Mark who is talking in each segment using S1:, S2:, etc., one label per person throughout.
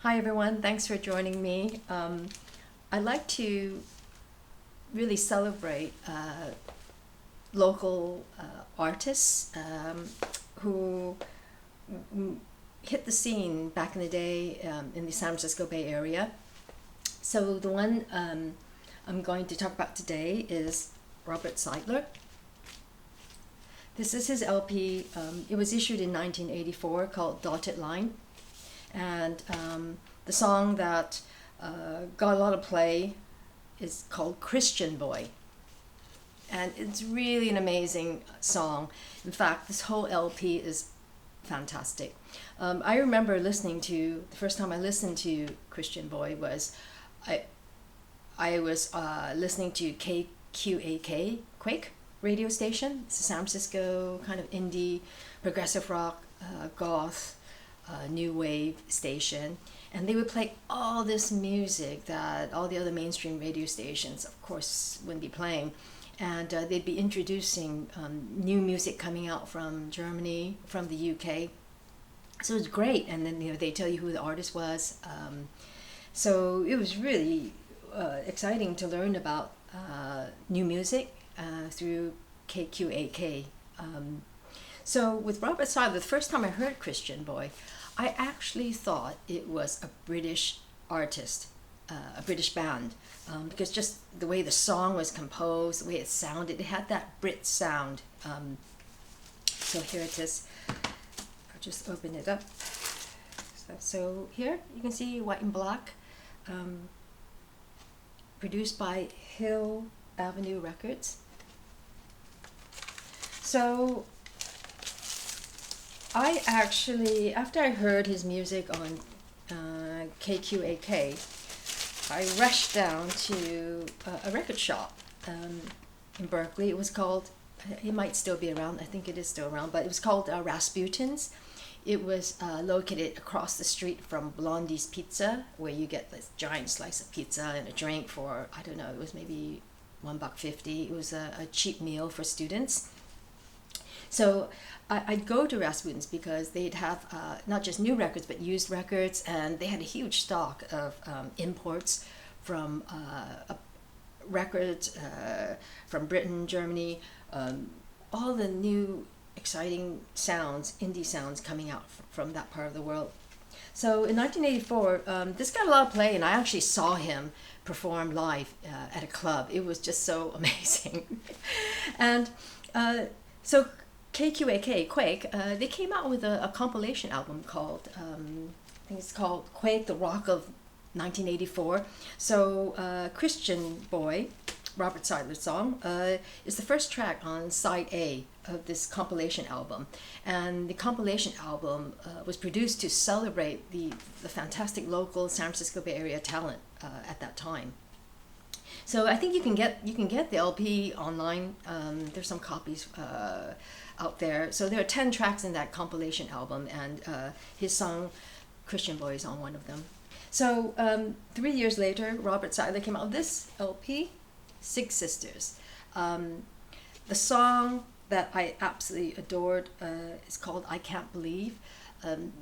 S1: Hi everyone, thanks for joining me. I'd like to really celebrate local artists who hit the scene back in the day in the San Francisco Bay Area. So the one I'm going to talk about today is Robert Seidler. This is his LP. It was issued in 1984 called Dotted Line. And the song that got a lot of play is called Christian Boy. And it's really an amazing song. In fact, this whole LP is fantastic. I remember the first time I listened to Christian Boy was, I was listening to KQAK, Quake radio station. It's a San Francisco kind of indie, progressive rock, goth, new wave station, and they would play all this music that all the other mainstream radio stations of course wouldn't be playing, and they'd be introducing new music coming out from Germany, from the UK. So it was great, and then they tell you who the artist was, so it was really exciting to learn about new music through KQAK. So with Robert Seidler, the first time I heard Christian Boy, I actually thought it was a British artist, a British band, because just the way the song was composed, the way it sounded, it had that Brit sound. So here it is. I'll just open it up. So here you can see White and Black, produced by Hill Avenue Records. So I actually, after I heard his music on KQAK, I rushed down to a record shop in Berkeley. It was called, it might still be around, I think it is still around, but it was called Rasputin's. It was located across the street from Blondie's Pizza, where you get this giant slice of pizza and a drink for, I don't know, it was maybe $1.50. It was a cheap meal for students. So I'd go to Rasputin's because they'd have not just new records, but used records, and they had a huge stock of imports from records from Britain, Germany, all the new exciting sounds, indie sounds coming out from that part of the world. So in 1984, this got a lot of play, and I actually saw him perform live at a club. It was just so amazing. And so KQAK, Quake, they came out with a compilation album called, I think it's called Quake, the Rock of 1984. So Christian Boy, Robert Seidler's song, is the first track on side A of this compilation album. And the compilation album was produced to celebrate the fantastic local San Francisco Bay Area talent at that time. So I think you can get the LP online. There's some copies out there. So there are 10 tracks in that compilation album, and his song Christian Boy is on one of them. So 3 years later, Robert Seidler came out with this LP, Cig Sisters. The song that I absolutely adored is called I Can't Believe.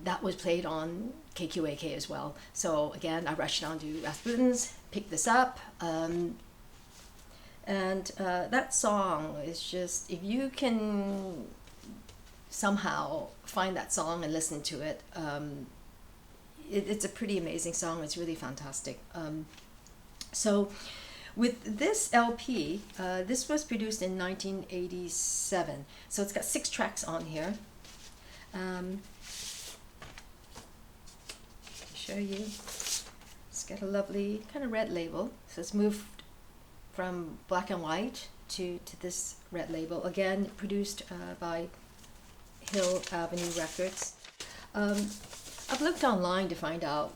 S1: That was played on KQAK as well. So again, I rushed down to Rasputin's, picked this up, and that song is just, if you can somehow find that song and listen to it, it's a pretty amazing song. It's really fantastic. So with this LP, this was produced in 1987. So it's got 6 tracks on here. Show you. It's got a lovely kind of red label. So it's moved from black and white to this red label. Again, produced by Hill Avenue Records. I've looked online to find out,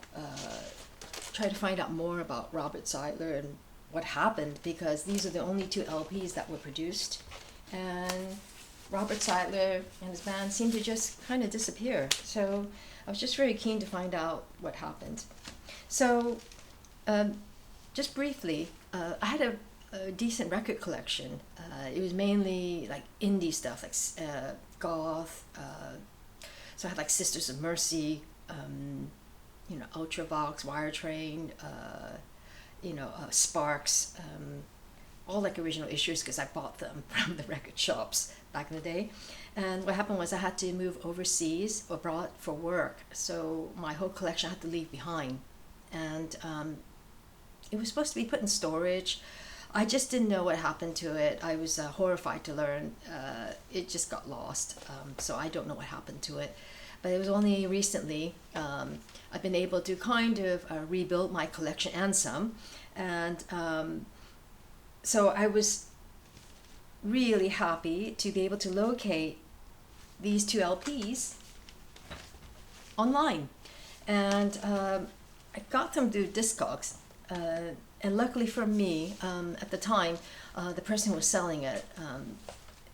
S1: try to find out more about Robert Seidler and what happened, because these are the only 2 LPs that were produced, and Robert Seidler and his band seemed to just kind of disappear. So I was just very keen to find out what happened. So just briefly, I had a decent record collection. It was mainly like indie stuff, like goth. So I had like Sisters of Mercy, Ultravox, Wire Train, Sparks, all like original issues because I bought them from the record shops back in the day. And what happened was I had to move overseas, abroad for work, so my whole collection I had to leave behind. And it was supposed to be put in storage. I just didn't know what happened to it. I was horrified to learn it just got lost. So I don't know what happened to it. But it was only recently I've been able to kind of rebuild my collection and some. And so I was really happy to be able to locate these 2 LPs online. And I got them through Discogs. And luckily for me, at the time, the person who was selling it,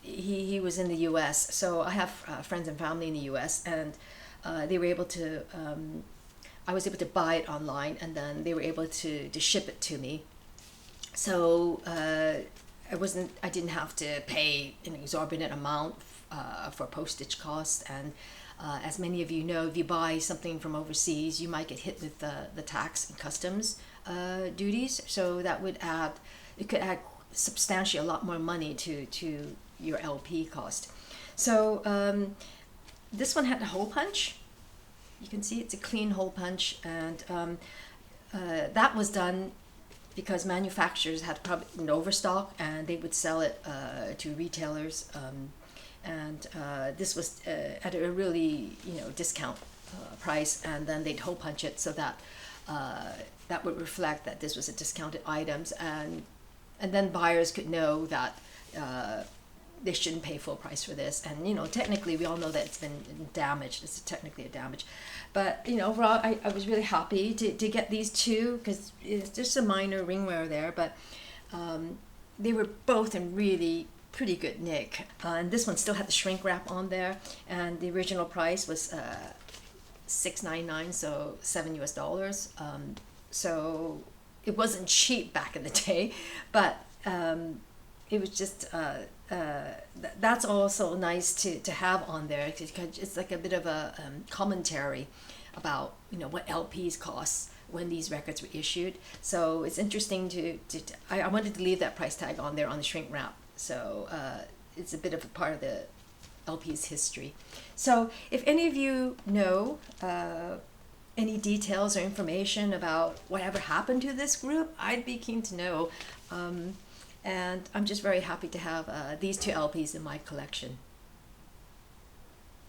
S1: he was in the U.S. So I have friends and family in the U.S. and they were able to, I was able to buy it online, and then they were able to ship it to me. So I didn't have to pay an exorbitant amount for postage costs. And as many of you know, if you buy something from overseas, you might get hit with the tax and customs duties. So that it could add substantially a lot more money to your LP cost. So this one had a hole punch. You can see it's a clean hole punch, and that was done because manufacturers had probably an overstock and they would sell it to retailers. And this was at a really discount price, and then they'd hole punch it so that that would reflect that this was a discounted items, and then buyers could know that they shouldn't pay full price for this. And technically we all know that it's been damaged. It's technically a damage, but overall I was really happy to get these 2 because it's just a minor ring wear there, but they were both in really pretty good nick. And this one still had the shrink wrap on there, and the original price was $6.99, so $7 US. So it wasn't cheap back in the day, but it was just that's also nice to have on there. It's like a bit of a commentary about what LPs cost when these records were issued. So it's interesting I wanted to leave that price tag on there on the shrink wrap. So it's a bit of a part of the LP's history. So if any of you know any details or information about whatever happened to this group, I'd be keen to know. And I'm just very happy to have these 2 LPs in my collection.